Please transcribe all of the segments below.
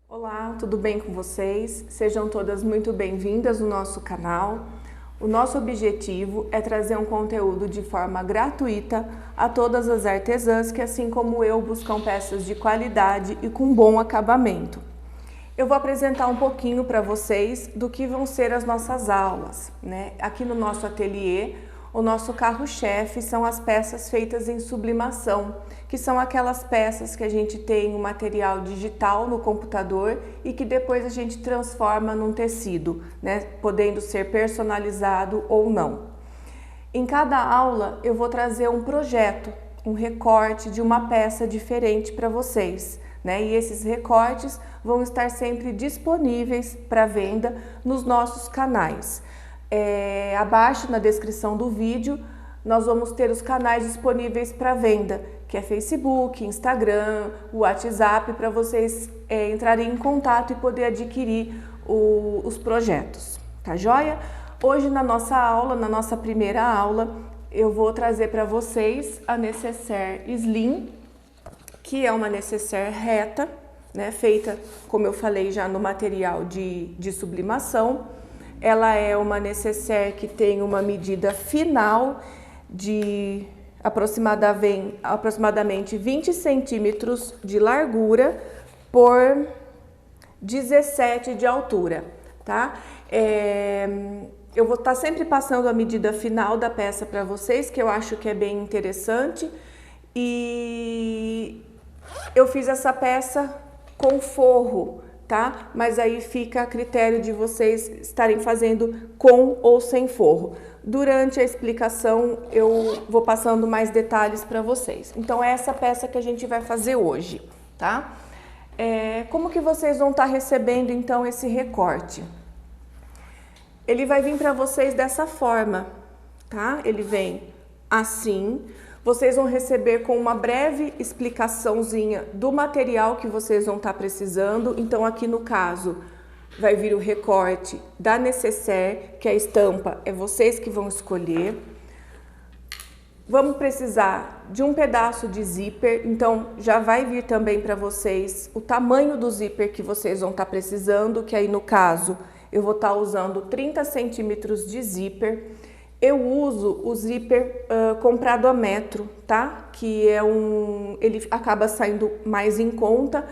Olá, tudo bem com vocês? Sejam todas muito bem-vindas no nosso canal. O nosso objetivo é trazer um conteúdo de forma gratuita a todas as artesãs que, assim como eu, buscam peças de qualidade e com bom acabamento. Eu vou apresentar um pouquinho para vocês do que vão ser as nossas aulas, né? Aqui no nosso ateliê, o nosso carro-chefe são as peças feitas em sublimação, que são aquelas peças que a gente tem um material digital no computador e que depois a gente transforma num tecido, né? Podendo ser personalizado ou não. Em cada aula eu vou trazer um projeto, um recorte de uma peça diferente para vocês, né? E esses recortes vão estar sempre disponíveis para venda nos nossos canais. Abaixo na descrição do vídeo nós vamos ter os canais disponíveis para venda, que é Facebook, Instagram, WhatsApp, para vocês entrarem em contato e poder adquirir os projetos, tá joia? Hoje na nossa aula, na nossa primeira aula, eu vou trazer para vocês a nécessaire slim, que é uma nécessaire reta, né, feita, como eu falei já, no material de sublimação. Ela é uma nécessaire que tem uma medida final de aproximadamente 20 centímetros de largura por 17 de altura, tá? Eu vou estar sempre passando a medida final da peça para vocês, que eu acho que é bem interessante. E eu fiz essa peça com forro, tá? Mas aí fica a critério de vocês estarem fazendo com ou sem forro. Durante a explicação eu vou passando mais detalhes para vocês. Então é essa peça que a gente vai fazer hoje, tá? Como que vocês vão estar recebendo então esse recorte? Ele vai vir para vocês dessa forma, tá? Ele vem assim. Vocês vão receber com uma breve explicaçãozinha do material que vocês vão estar precisando. Então aqui no caso vai vir o recorte da nécessaire, que a estampa é vocês que vão escolher. Vamos precisar de um pedaço de zíper, então já vai vir também para vocês o tamanho do zíper que vocês vão estar precisando, que aí no caso eu vou estar usando 30 centímetros de zíper. Eu uso o zíper comprado a metro, tá? Que é ele acaba saindo mais em conta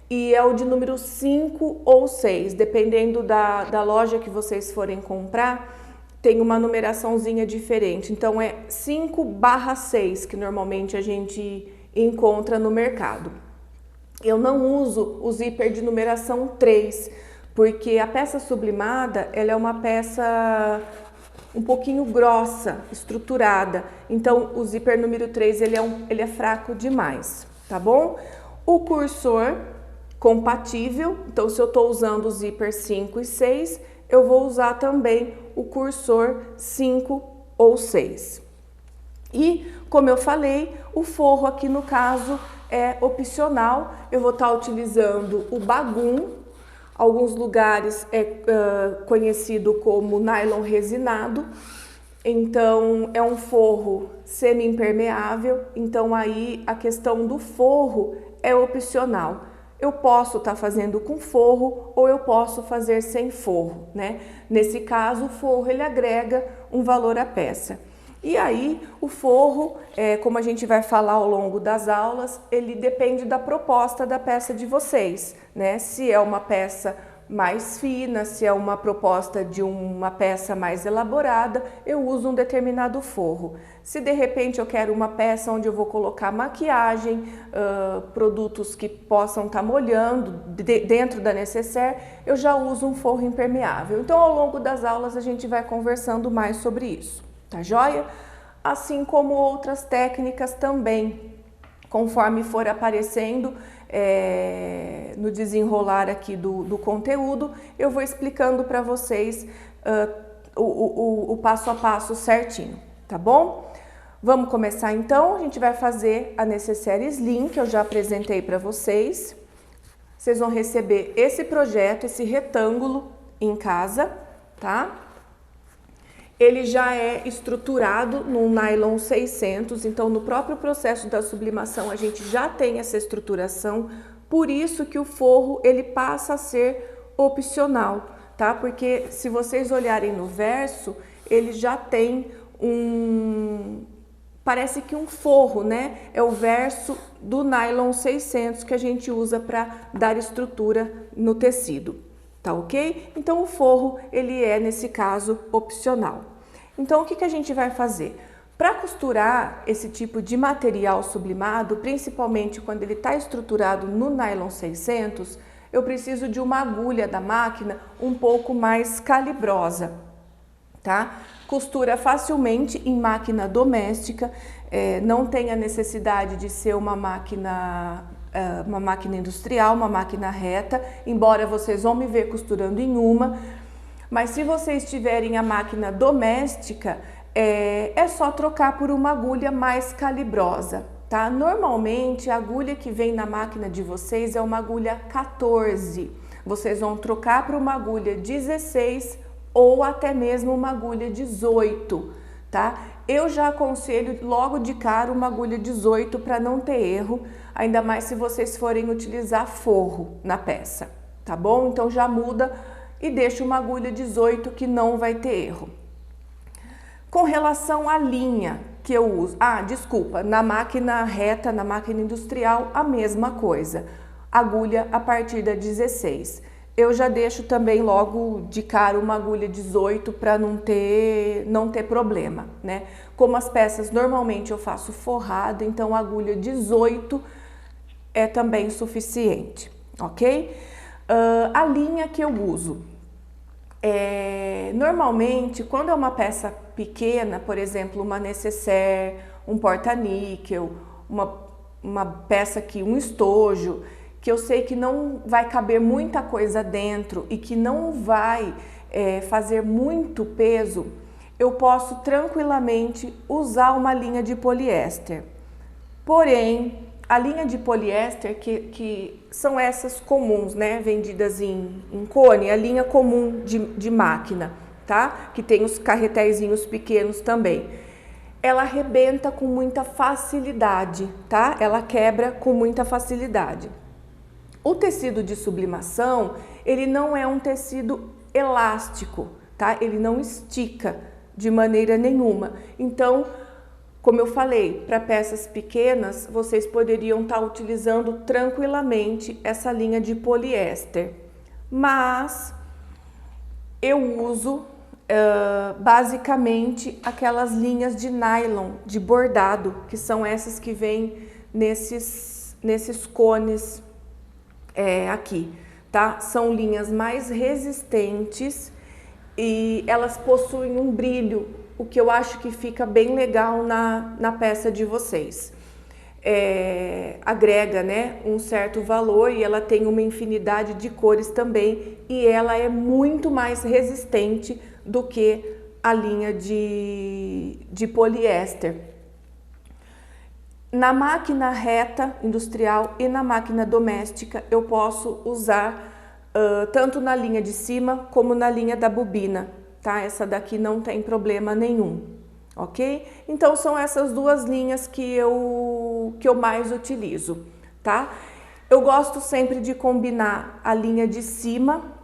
e é o de número 5 ou 6, dependendo da loja que vocês forem comprar, tem uma numeraçãozinha diferente. Então é 5/6 que normalmente a gente encontra no mercado. Eu não uso o zíper de numeração 3, porque a peça sublimada, ela é uma peça um pouquinho grossa, estruturada. Então, o zíper número 3, ele é fraco demais, tá bom? O cursor compatível, então se eu estou usando o zíper 5 e 6, eu vou usar também o cursor 5 ou 6. E, como eu falei, o forro aqui no caso é opcional. Eu vou estar utilizando o bagum. Alguns lugares é conhecido como nylon resinado, então é um forro semi-impermeável, então aí a questão do forro é opcional. Eu posso estar fazendo com forro ou eu posso fazer sem forro, né? Nesse caso, o forro ele agrega um valor à peça. E aí, o forro, como a gente vai falar ao longo das aulas, ele depende da proposta da peça de vocês, né? Se é uma peça mais fina, se é uma proposta de uma peça mais elaborada, eu uso um determinado forro. Se de repente eu quero uma peça onde eu vou colocar maquiagem, produtos que possam estar molhando dentro da nécessaire, eu já uso um forro impermeável. Então, ao longo das aulas, a gente vai conversando mais sobre isso. Tá joia? Assim como outras técnicas também, conforme for aparecendo no desenrolar aqui do conteúdo, eu vou explicando para vocês o passo a passo certinho, tá bom? Vamos começar então, a gente vai fazer a nécessaire slim, que eu já apresentei para vocês. Vocês vão receber esse projeto, esse retângulo em casa, tá? Ele já é estruturado no nylon 600, então no próprio processo da sublimação a gente já tem essa estruturação Por isso que o forro ele passa a ser opcional, tá? Porque se vocês olharem no verso, ele já tem parece que um forro, né? É o verso do nylon 600 que a gente usa para dar estrutura no tecido, tá ok? Então o forro ele é nesse caso opcional. Então o que a gente vai fazer? Para costurar esse tipo de material sublimado, principalmente quando ele está estruturado no nylon 600, eu preciso de uma agulha da máquina um pouco mais calibrosa, tá? Costura facilmente em máquina doméstica, não tem a necessidade de ser uma máquina industrial, uma máquina reta, embora vocês vão me ver costurando em uma, mas se vocês tiverem a máquina doméstica, é só trocar por uma agulha mais calibrosa, tá? Normalmente a agulha que vem na máquina de vocês é uma agulha 14, vocês vão trocar por uma agulha 16 ou até mesmo uma agulha 18, tá? Eu já aconselho logo de cara uma agulha 18 para não ter erro, ainda mais se vocês forem utilizar forro na peça, tá bom? Então já muda e deixa uma agulha 18 que não vai ter erro. Com relação à linha que eu uso, na máquina reta, na máquina industrial, a mesma coisa, agulha a partir da 16. Eu já deixo também logo de cara uma agulha 18 para não ter problema, né? Como as peças normalmente eu faço forrado, então a agulha 18 é também suficiente, ok? A linha que eu uso, normalmente quando é uma peça pequena, por exemplo, uma nécessaire, um porta-níquel, uma peça que um estojo, que eu sei que não vai caber muita coisa dentro e que não vai fazer muito peso, eu posso tranquilamente usar uma linha de poliéster. Porém, a linha de poliéster, que são essas comuns, né, vendidas em cone, a linha comum de máquina, tá? Que tem os carretéisinhos pequenos também. Ela arrebenta com muita facilidade, tá? Ela quebra com muita facilidade. O tecido de sublimação, ele não é um tecido elástico, tá? Ele não estica de maneira nenhuma. Então, como eu falei, para peças pequenas, vocês poderiam estar utilizando tranquilamente essa linha de poliéster. Mas eu uso basicamente aquelas linhas de nylon, de bordado, que são essas que vêm nesses cones aqui, tá? São linhas mais resistentes e elas possuem um brilho, o que eu acho que fica bem legal na peça de vocês. Agrega, né, um certo valor e ela tem uma infinidade de cores também e ela é muito mais resistente do que a linha de poliéster. Na máquina reta industrial e na máquina doméstica eu posso usar tanto na linha de cima como na linha da bobina, tá? Essa daqui não tem problema nenhum, ok? Então são essas duas linhas que eu mais utilizo, tá? Eu gosto sempre de combinar a linha de cima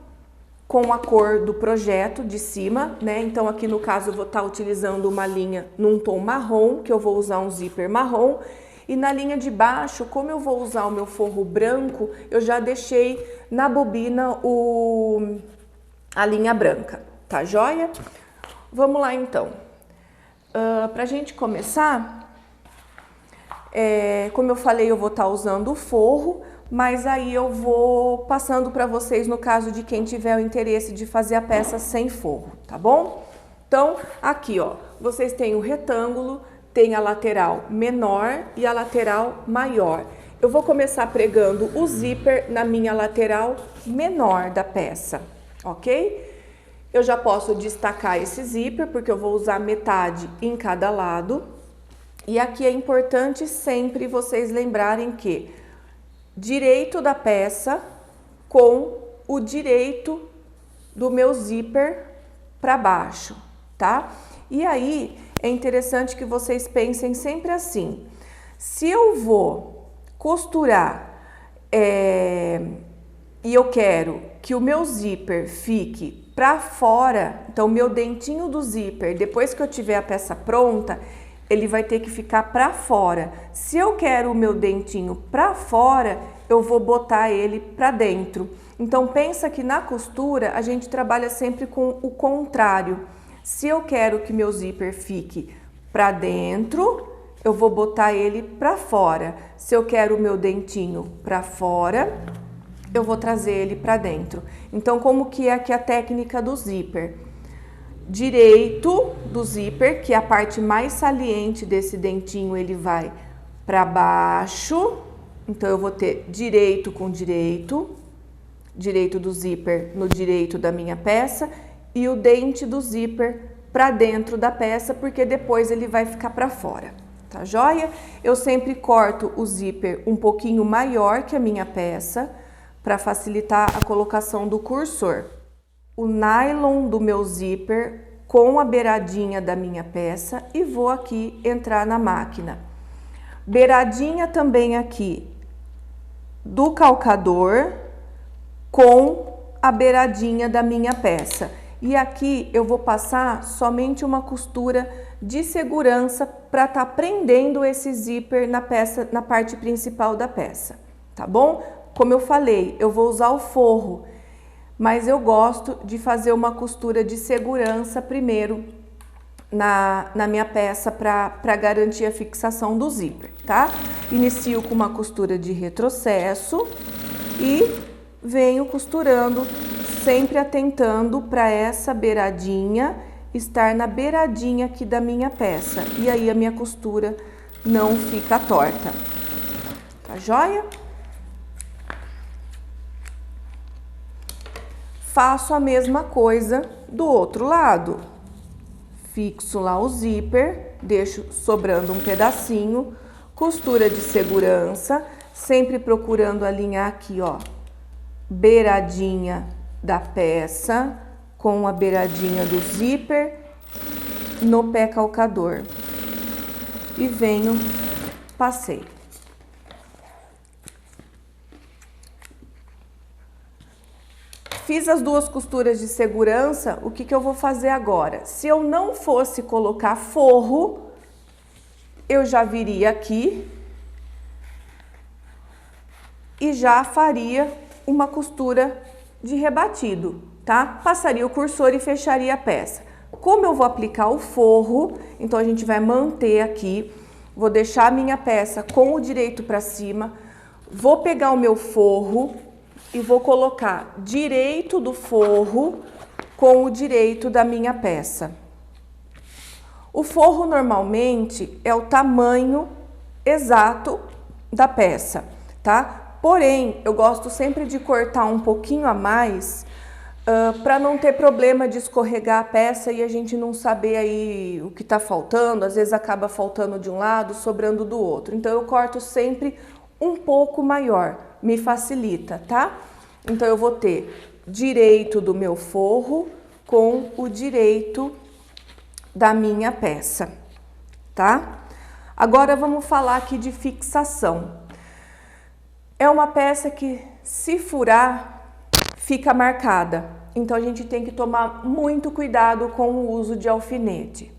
com a cor do projeto de cima, né? Então aqui no caso eu vou estar utilizando uma linha num tom marrom, que eu vou usar um zíper marrom, e na linha de baixo, como eu vou usar o meu forro branco, eu já deixei na bobina a linha branca, tá joia? Vamos lá então. Pra gente começar, como eu falei, eu vou estar usando o forro, mas aí eu vou passando para vocês no caso de quem tiver o interesse de fazer a peça sem forro, tá bom? Então, aqui ó, vocês têm o retângulo, tem a lateral menor e a lateral maior. Eu vou começar pregando o zíper na minha lateral menor da peça, ok? Eu já posso destacar esse zíper, porque eu vou usar metade em cada lado. E aqui é importante sempre vocês lembrarem que direito da peça com o direito do meu zíper para baixo, tá? E aí é interessante que vocês pensem sempre assim: se eu vou costurar e eu quero que o meu zíper fique para fora, então o meu dentinho do zíper, depois que eu tiver a peça pronta, ele vai ter que ficar para fora. Se eu quero o meu dentinho para fora, eu vou botar ele para dentro. Então pensa que na costura a gente trabalha sempre com o contrário. Se eu quero que meu zíper fique para dentro, eu vou botar ele para fora. Se eu quero o meu dentinho para fora, eu vou trazer ele para dentro. Então, como que é aqui a técnica do zíper? Direito do zíper, que é a parte mais saliente desse dentinho, ele vai para baixo. Então, eu vou ter direito com direito, direito do zíper no direito da minha peça e o dente do zíper para dentro da peça, porque depois ele vai ficar para fora. Tá joia? Eu sempre corto o zíper um pouquinho maior que a minha peça para facilitar a colocação do cursor. O nylon do meu zíper com a beiradinha da minha peça e vou aqui entrar na máquina. Beiradinha também aqui do calcador com a beiradinha da minha peça. E aqui eu vou passar somente uma costura de segurança para estar prendendo esse zíper na peça, na parte principal da peça, tá bom? Como eu falei, eu vou usar o forro, mas eu gosto de fazer uma costura de segurança primeiro na minha peça para garantir a fixação do zíper, tá? Inicio com uma costura de retrocesso e venho costurando, sempre atentando para essa beiradinha estar na beiradinha aqui da minha peça. E aí a minha costura não fica torta. Tá joia? Faço a mesma coisa do outro lado. Fixo lá o zíper, deixo sobrando um pedacinho, costura de segurança, sempre procurando alinhar aqui, ó, beiradinha da peça com a beiradinha do zíper no pé calcador. E venho, passei. Fiz as duas costuras de segurança, o que que eu vou fazer agora? Se eu não fosse colocar forro, eu já viria aqui e já faria uma costura de rebatido, tá? Passaria o cursor e fecharia a peça. Como eu vou aplicar o forro, então a gente vai manter aqui, vou deixar a minha peça com o direito para cima, vou pegar o meu forro e vou colocar direito do forro com o direito da minha peça. O forro normalmente é o tamanho exato da peça, tá? Porém, eu gosto sempre de cortar um pouquinho a mais para não ter problema de escorregar a peça e a gente não saber aí o que tá faltando, às vezes acaba faltando de um lado, sobrando do outro. Então eu corto sempre um pouco maior, me facilita, tá? Então eu vou ter direito do meu forro com o direito da minha peça, tá? Agora vamos falar aqui de fixação. É uma peça que, se furar, fica marcada. Então a gente tem que tomar muito cuidado com o uso de alfinete.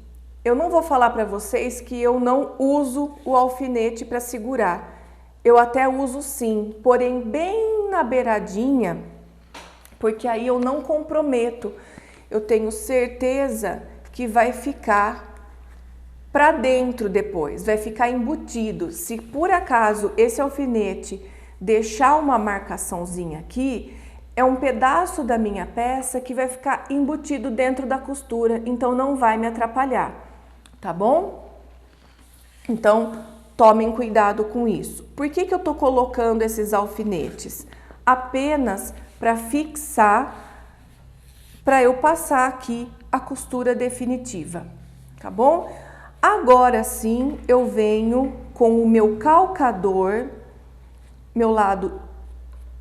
Eu não vou falar para vocês que eu não uso o alfinete para segurar. Eu até uso sim, porém bem na beiradinha, porque aí eu não comprometo. Eu tenho certeza que vai ficar para dentro depois, vai ficar embutido. Se por acaso esse alfinete deixar uma marcaçãozinha aqui, é um pedaço da minha peça que vai ficar embutido dentro da costura, então não vai me atrapalhar, tá bom? Então, tomem cuidado com isso. Por que que eu tô colocando esses alfinetes? Apenas para fixar, para eu passar aqui a costura definitiva, tá bom? Agora sim, eu venho com o meu calcador, meu lado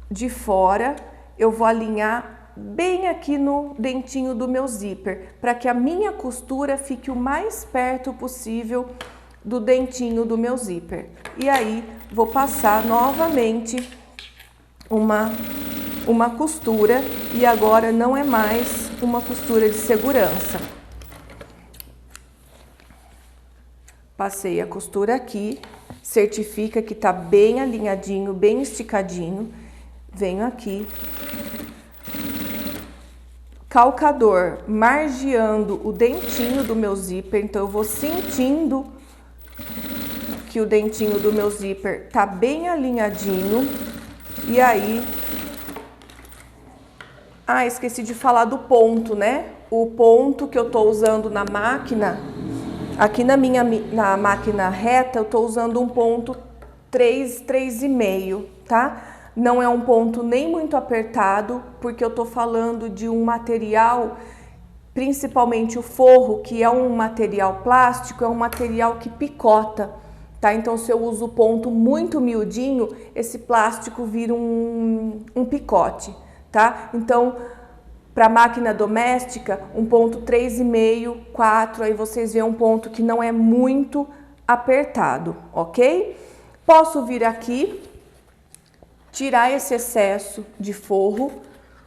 de fora, eu vou alinhar bem aqui no dentinho do meu zíper, para que a minha costura fique o mais perto possível do dentinho do meu zíper. E aí, vou passar novamente uma costura e agora não é mais uma costura de segurança. Passei a costura aqui, certifica que tá bem alinhadinho, bem esticadinho. Venho aqui, calcador margeando o dentinho do meu zíper, então eu vou sentindo que o dentinho do meu zíper tá bem alinhadinho. E aí, esqueci de falar do ponto, né? O ponto que eu tô usando na máquina, aqui na máquina reta, eu tô usando um ponto 3,5, tá? Não é um ponto nem muito apertado, porque eu tô falando de um material, principalmente o forro, que é um material plástico, é um material que picota, tá? Então, se eu uso o ponto muito miudinho, esse plástico vira um picote, tá? Então, para máquina doméstica, um ponto 3,5, 4, aí vocês veem um ponto que não é muito apertado, ok? Posso vir aqui, tirar esse excesso de forro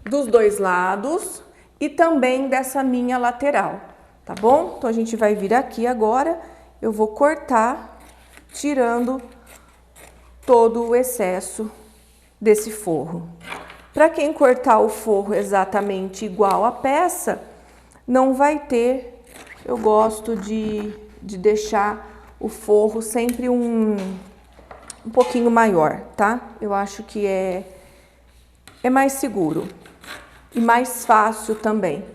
dos dois lados e também dessa minha lateral, tá bom? Então, a gente vai vir aqui agora, eu vou cortar, tirando todo o excesso desse forro. Para quem cortar o forro exatamente igual à peça, não vai ter, eu gosto de deixar o forro sempre um pouquinho maior, tá? Eu acho que é mais seguro e mais fácil também.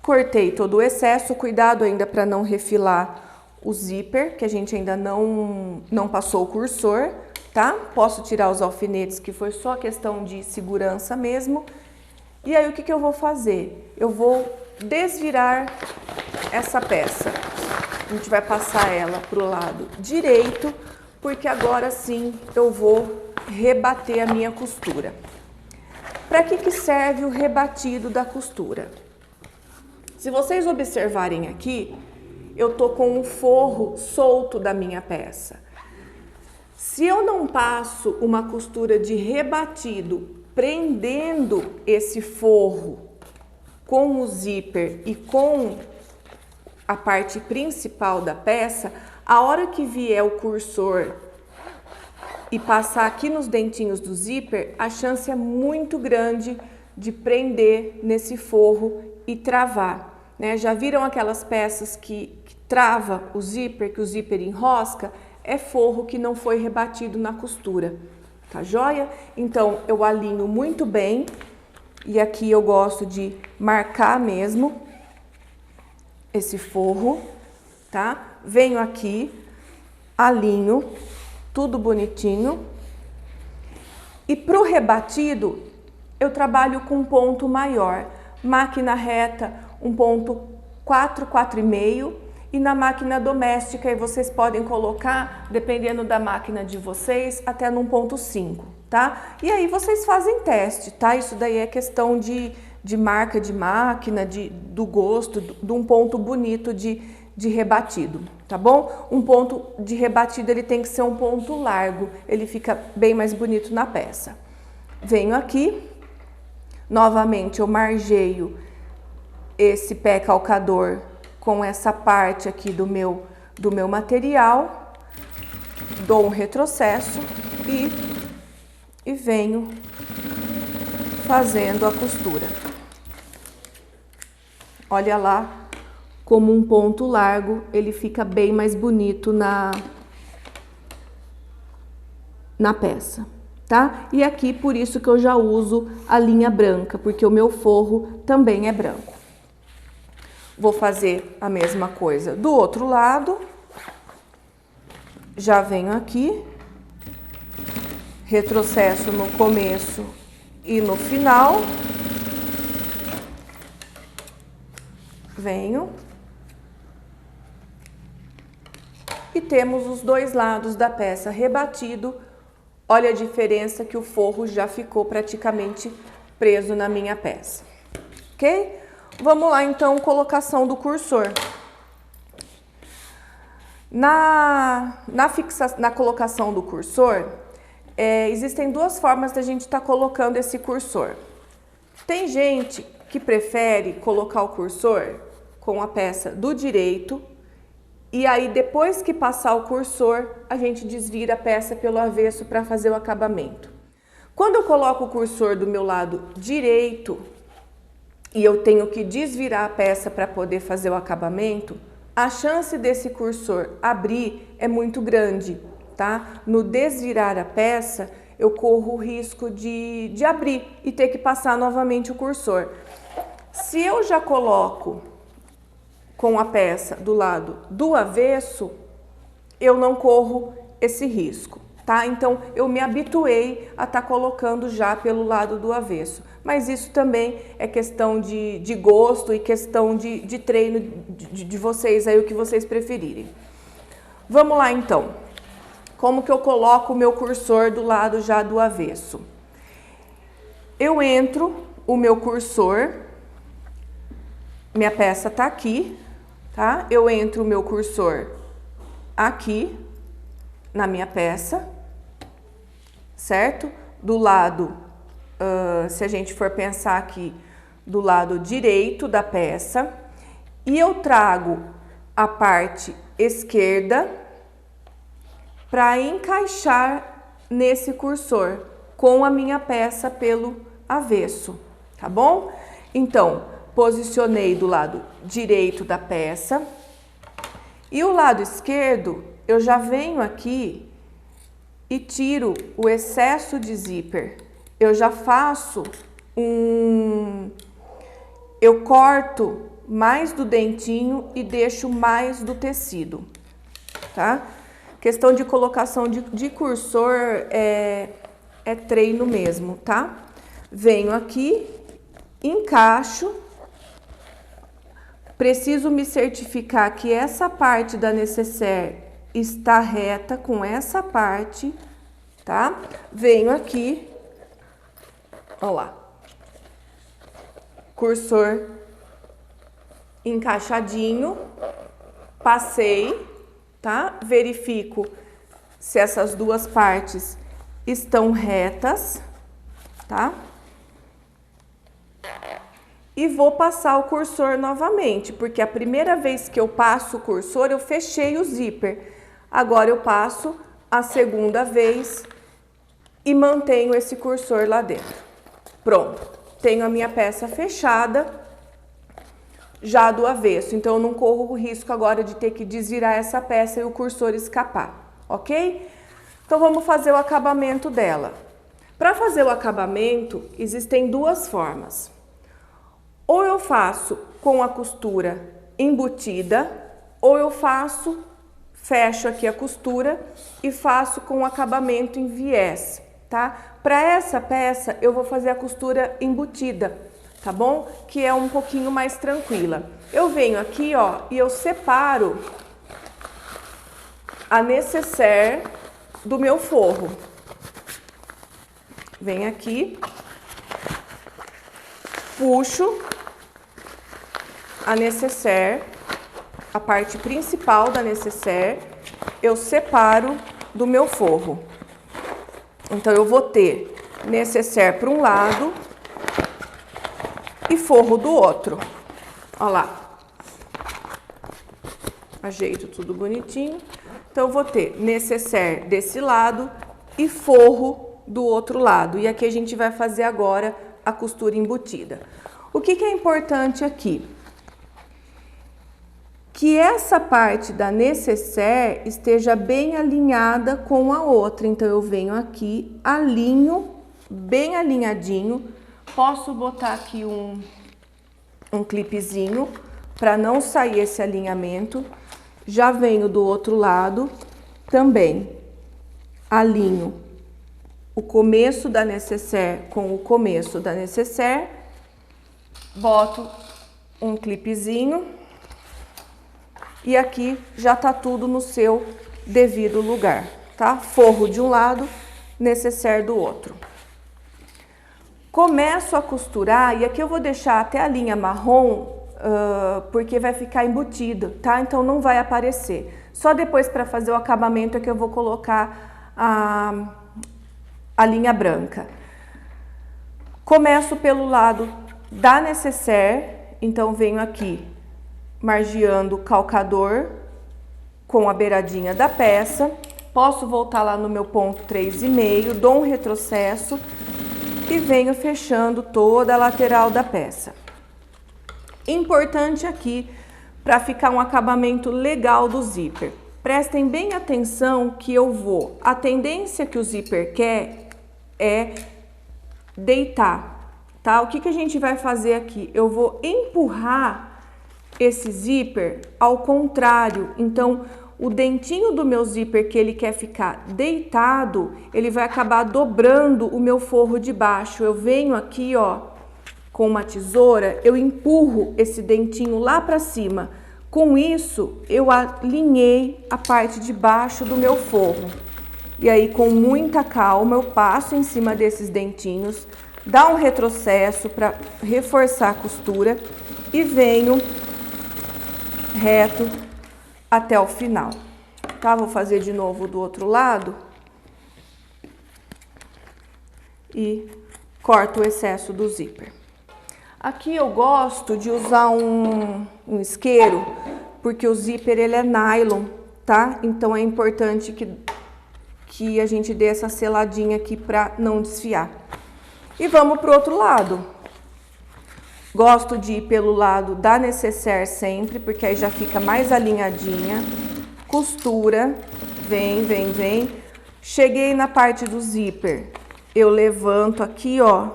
Cortei todo o excesso, cuidado ainda para não refilar o zíper, que a gente ainda não passou o cursor, tá? Posso tirar os alfinetes, que foi só questão de segurança mesmo. E aí, o que eu vou fazer? Eu vou desvirar essa peça. A gente vai passar ela pro lado direito, porque agora sim eu vou rebater a minha costura. Para que serve o rebatido da costura? Se vocês observarem aqui, eu tô com um forro solto da minha peça. Se eu não passo uma costura de rebatido prendendo esse forro com o zíper e com a parte principal da peça, a hora que vier o cursor e passar aqui nos dentinhos do zíper, a chance é muito grande de prender nesse forro e travar, né? Já viram aquelas peças que trava o zíper, que o zíper enrosca? É forro que não foi rebatido na costura, tá joia? Então, eu alinho muito bem e aqui eu gosto de marcar mesmo esse forro, tá? Venho aqui, alinho tudo bonitinho. E pro rebatido, eu trabalho com um ponto maior. Máquina reta, um ponto 4, 4,5. E na máquina doméstica, aí vocês podem colocar, dependendo da máquina de vocês, até num ponto 5, tá? E aí vocês fazem teste, tá? Isso daí é questão de marca de máquina, do gosto, de um ponto bonito de rebatido, tá bom? Um ponto de rebatido, ele tem que ser um ponto largo, ele fica bem mais bonito na peça. Venho aqui, novamente eu margeio esse pé calcador com essa parte aqui do meu material, dou um retrocesso e venho fazendo a costura. Olha lá como um ponto largo, ele fica bem mais bonito na peça, tá? E aqui, por isso que eu já uso a linha branca, porque o meu forro também é branco. Vou fazer a mesma coisa do outro lado. Já venho aqui, retrocesso no começo e no final. Venho. E temos os dois lados da peça rebatido. Olha a diferença que o forro já ficou praticamente preso na minha peça, ok? Vamos lá, então, colocação do cursor. Na colocação do cursor, existem duas formas da gente estar colocando esse cursor. Tem gente que prefere colocar o cursor com a peça do direito e aí depois que passar o cursor, a gente desvira a peça pelo avesso para fazer o acabamento. Quando eu coloco o cursor do meu lado direito e eu tenho que desvirar a peça para poder fazer o acabamento, a chance desse cursor abrir é muito grande, tá? No desvirar a peça, eu corro o risco de abrir e ter que passar novamente o cursor. Se eu já coloco com a peça do lado do avesso, eu não corro esse risco, tá? Então, eu me habituei a estar colocando já pelo lado do avesso. Mas isso também é questão de gosto e questão de treino de vocês, aí o que vocês preferirem. Vamos lá, então. Como que eu coloco o meu cursor do lado já do avesso? Eu entro o meu cursor, minha peça tá aqui, tá? Eu entro o meu cursor aqui na minha peça, certo? Do lado, se a gente for pensar aqui, do lado direito da peça, e eu trago a parte esquerda para encaixar nesse cursor com a minha peça pelo avesso, tá bom? Então, posicionei do lado direito da peça e o lado esquerdo eu já venho aqui e tiro o excesso de zíper. Eu já faço eu corto mais do dentinho e deixo mais do tecido, tá? Questão de colocação de cursor é treino mesmo, tá? Venho aqui, encaixo, preciso me certificar que essa parte da nécessaire está reta com essa parte, tá? Venho aqui, ó lá, cursor encaixadinho, passei, tá? Verifico se essas duas partes estão retas, tá? E vou passar o cursor novamente, porque a primeira vez que eu passo o cursor, eu fechei o zíper. Agora eu passo a segunda vez e mantenho esse cursor lá dentro. Pronto, tenho a minha peça fechada já do avesso, então eu não corro o risco agora de ter que desvirar essa peça e o cursor escapar, ok? Então vamos fazer o acabamento dela. Para fazer o acabamento, existem duas formas. Ou eu faço com a costura embutida, ou eu fecho aqui a costura e faço com o acabamento em viés, tá? Para essa peça, eu vou fazer a costura embutida, tá bom? Que é um pouquinho mais tranquila. Eu venho aqui, ó, e eu separo a nécessaire do meu forro. Venho aqui, puxo a nécessaire, a parte principal da nécessaire, eu separo do meu forro. Então, eu vou ter nécessaire para um lado e forro do outro. Ó lá. Ajeito tudo bonitinho. Então, eu vou ter nécessaire desse lado e forro do outro lado. E aqui a gente vai fazer agora a costura embutida. O que é importante aqui? Que essa parte da nécessaire esteja bem alinhada com a outra. Então, eu venho aqui, alinho, bem alinhadinho. Posso botar aqui um clipezinho para não sair esse alinhamento. Já venho do outro lado, também alinho o começo da nécessaire com o começo da nécessaire. Boto um clipezinho. E aqui já tá tudo no seu devido lugar, tá? Forro de um lado, nécessaire do outro. Começo a costurar, e aqui eu vou deixar até a linha marrom, porque vai ficar embutido, tá? Então não vai aparecer. Só depois para fazer o acabamento é que eu vou colocar a linha branca. Começo pelo lado da nécessaire, então venho aqui margeando o calcador com a beiradinha da peça. Posso voltar lá no meu ponto 3,5, dou um retrocesso e venho fechando toda a lateral da peça. Importante aqui, para ficar um acabamento legal do zíper. Prestem bem atenção que a tendência que o zíper quer é deitar, tá? O que que a gente vai fazer aqui? Eu vou empurrar esse zíper ao contrário, então o dentinho do meu zíper que ele quer ficar deitado, ele vai acabar dobrando o meu forro de baixo. Eu venho aqui, ó, com uma tesoura, eu empurro esse dentinho lá para cima. Com isso, eu alinhei a parte de baixo do meu forro. E aí, com muita calma, eu passo em cima desses dentinhos, dá um retrocesso para reforçar a costura e venho reto até o final, tá? Vou fazer de novo do outro lado e corto o excesso do zíper. Aqui eu gosto de usar um isqueiro, porque o zíper ele é nylon, tá? Então é importante que a gente dê essa seladinha aqui para não desfiar. E vamos pro outro lado. Gosto de ir pelo lado da nécessaire sempre, porque aí já fica mais alinhadinha. Costura, vem, vem, vem. Cheguei na parte do zíper, eu levanto aqui, ó,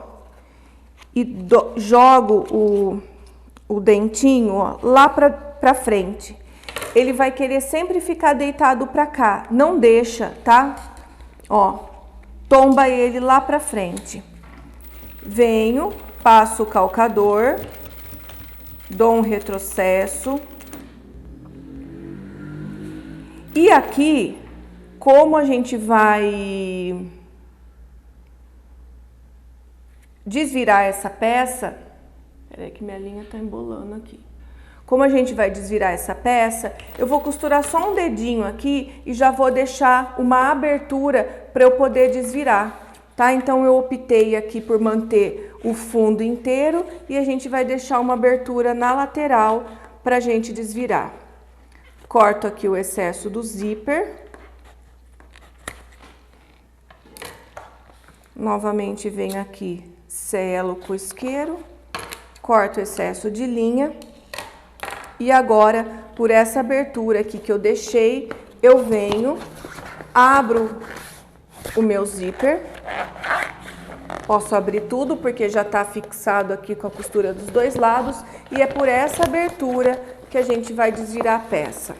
e jogo o dentinho, ó, lá pra frente. Ele vai querer sempre ficar deitado pra cá, não deixa, tá? Ó, tomba ele lá pra frente. Venho, passo o calcador, dou um retrocesso. E aqui, como a gente vai desvirar essa peça, peraí que minha linha tá embolando aqui. Como a gente vai desvirar essa peça, eu vou costurar só um dedinho aqui e já vou deixar uma abertura para eu poder desvirar, tá? Então eu optei aqui por manter o fundo inteiro e a gente vai deixar uma abertura na lateral para a gente desvirar. Corto aqui o excesso do zíper. Novamente venho aqui, selo com o isqueiro, corto o excesso de linha. E agora, por essa abertura aqui que eu deixei, eu venho, abro o meu zíper. Posso abrir tudo porque já tá fixado aqui com a costura dos dois lados. E é por essa abertura que a gente vai desvirar a peça.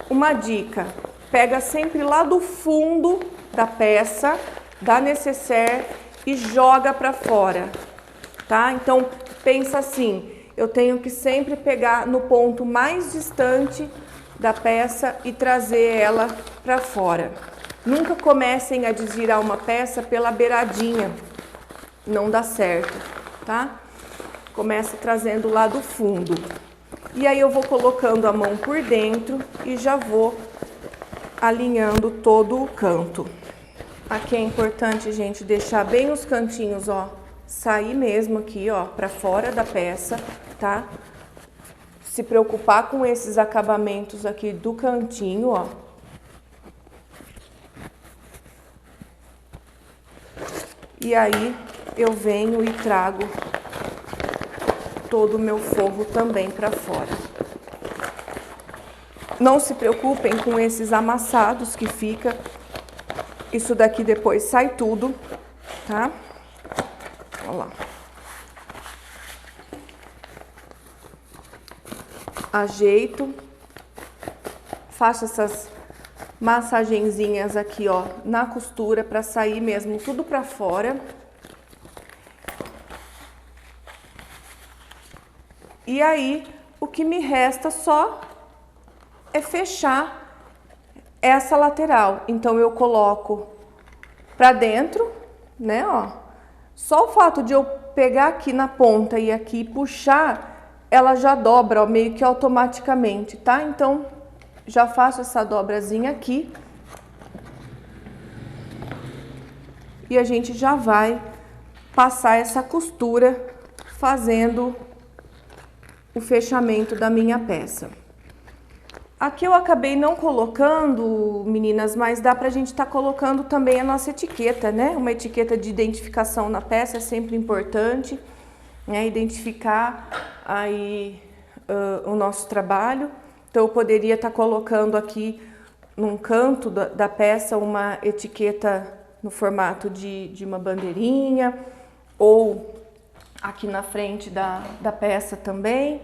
Uma dica, pega sempre lá do fundo da peça, da nécessaire e joga para fora, tá? Então, pensa assim, eu tenho que sempre pegar no ponto mais distante da peça e trazer ela para fora. Nunca comecem a desvirar uma peça pela beiradinha, não dá certo, tá? Começa trazendo lá do fundo. E aí eu vou colocando a mão por dentro e já vou alinhando todo o canto. Aqui é importante, gente, deixar bem os cantinhos, ó, sair mesmo aqui, ó, para fora da peça, tá? Se preocupar com esses acabamentos aqui do cantinho, ó. E aí eu venho e trago todo o meu forro também para fora. Não se preocupem com esses amassados que fica. Isso daqui depois sai tudo, tá? Olha lá. Ajeito. Faço essas massagenzinhas aqui, ó, na costura para sair mesmo tudo para fora. E aí, o que me resta só é fechar essa lateral. Então, eu coloco pra dentro, né, ó. Só o fato de eu pegar aqui na ponta e aqui puxar, ela já dobra, ó, meio que automaticamente, tá? Então, já faço essa dobrazinha aqui. e a gente já vai passar essa costura fazendo o fechamento da minha peça. Aqui eu acabei não colocando, meninas, mas dá pra gente estar colocando também a nossa etiqueta, né? Uma etiqueta de identificação na peça é sempre importante, né? Identificar aí o nosso trabalho. Então eu poderia estar colocando aqui num canto da peça uma etiqueta no formato de uma bandeirinha, ou aqui na frente da peça também.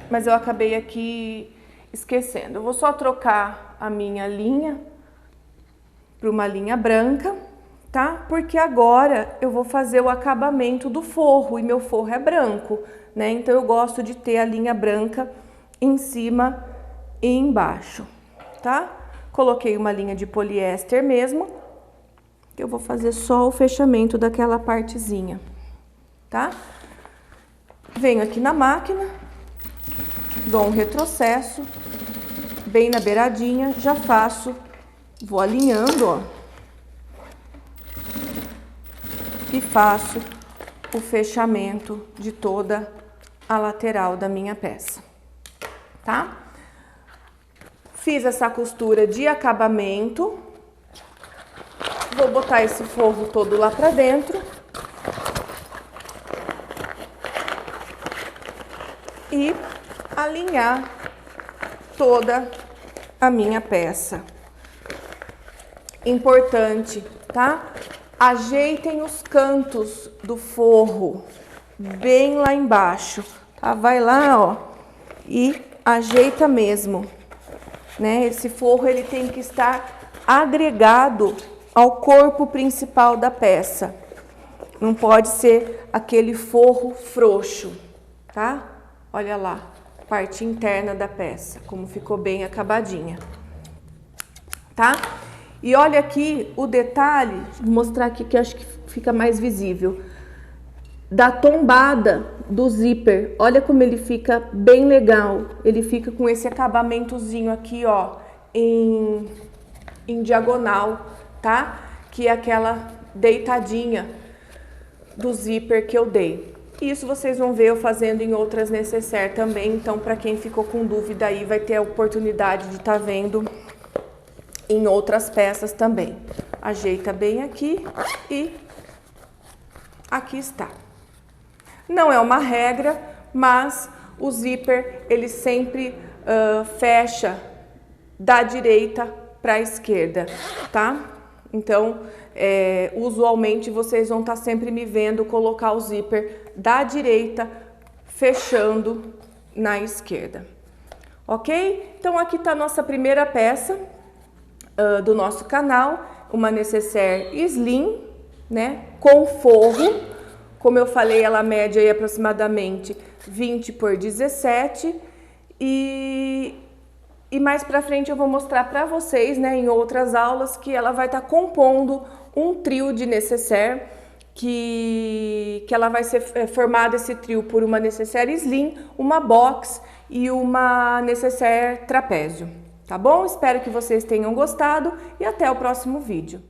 Mas eu acabei aqui esquecendo. Eu vou só trocar a minha linha para uma linha branca, tá? Porque agora eu vou fazer o acabamento do forro e meu forro é branco, né? Então eu gosto de ter a linha branca em cima e embaixo, tá? Coloquei uma linha de poliéster mesmo, que eu vou fazer só o fechamento daquela partezinha, tá? Venho aqui na máquina, dou um retrocesso, bem na beiradinha, já faço, vou alinhando, ó, e faço o fechamento de toda a lateral da minha peça, tá? Fiz essa costura de acabamento, vou botar esse forro todo lá pra dentro e alinhar toda a minha peça. Importante, tá? Ajeitem os cantos do forro bem lá embaixo, tá? Vai lá, ó, e ajeita mesmo, né? Esse forro ele tem que estar agregado ao corpo principal da peça. Não pode ser aquele forro frouxo, tá? Olha lá, parte interna da peça, como ficou bem acabadinha, tá? E olha aqui o detalhe, vou mostrar aqui que eu acho que fica mais visível, da tombada do zíper. Olha como ele fica bem legal, ele fica com esse acabamentozinho aqui, ó, em diagonal, tá? Que é aquela deitadinha do zíper que eu dei. Isso vocês vão ver eu fazendo em outras necessaire também, então para quem ficou com dúvida aí vai ter a oportunidade de estar vendo em outras peças também. Ajeita bem aqui e aqui está. Não é uma regra, mas o zíper ele sempre fecha da direita para a esquerda, tá? Então, usualmente vocês vão estar sempre me vendo colocar o zíper da direita fechando na esquerda, ok? Então aqui está a nossa primeira peça do nosso canal, uma necessaire slim, né, com forro. Como eu falei, ela mede aí aproximadamente 20 por 17 e mais pra frente eu vou mostrar pra vocês, né, em outras aulas, que ela vai estar compondo um trio de necessaire, que ela vai ser formada, esse trio, por uma necessaire slim, uma box e uma necessaire trapézio, tá bom? Espero que vocês tenham gostado e até o próximo vídeo.